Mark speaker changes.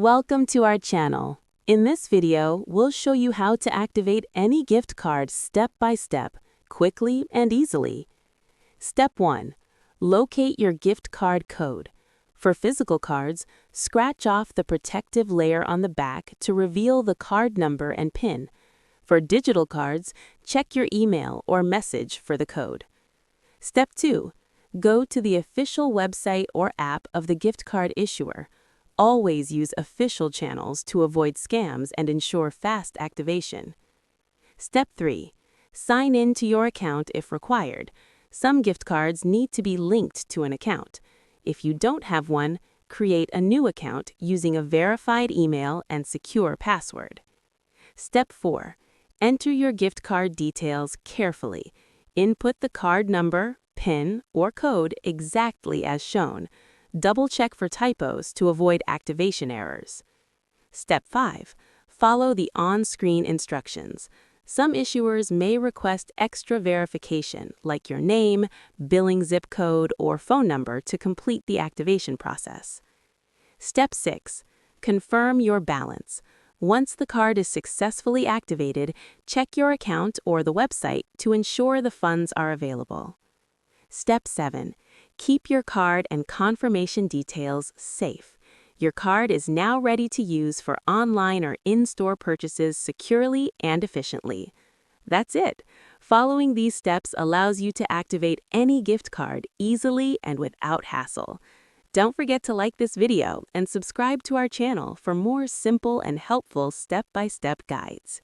Speaker 1: Welcome to our channel. In this video, we'll show you how to activate any gift card step by step, quickly and easily. Step 1. Locate your gift card code. For physical cards, scratch off the protective layer on the back to reveal the card number and PIN. For digital cards, check your email or message for the code. Step 2. Go to the official website or app of the gift card issuer. Always use official channels to avoid scams and ensure fast activation. Step 3. Sign in to your account if required. Some gift cards need to be linked to an account. If you don't have one, create a new account using a verified email and secure password. Step 4. Enter your gift card details carefully. Input the card number, PIN, or code exactly as shown. Double-check for typos to avoid activation errors. Step 5. Follow the on-screen instructions. Some issuers may request extra verification, like your name, billing zip code, or phone number to complete the activation process. Step 6. Confirm your balance. Once the card is successfully activated, check your account or the website to ensure the funds are available. Step 7. Keep your card and confirmation details safe. Your card is now ready to use for online or in-store purchases securely and efficiently. That's it. Following these steps allows you to activate any gift card easily and without hassle. Don't forget to like this video and subscribe to our channel for more simple and helpful step-by-step guides.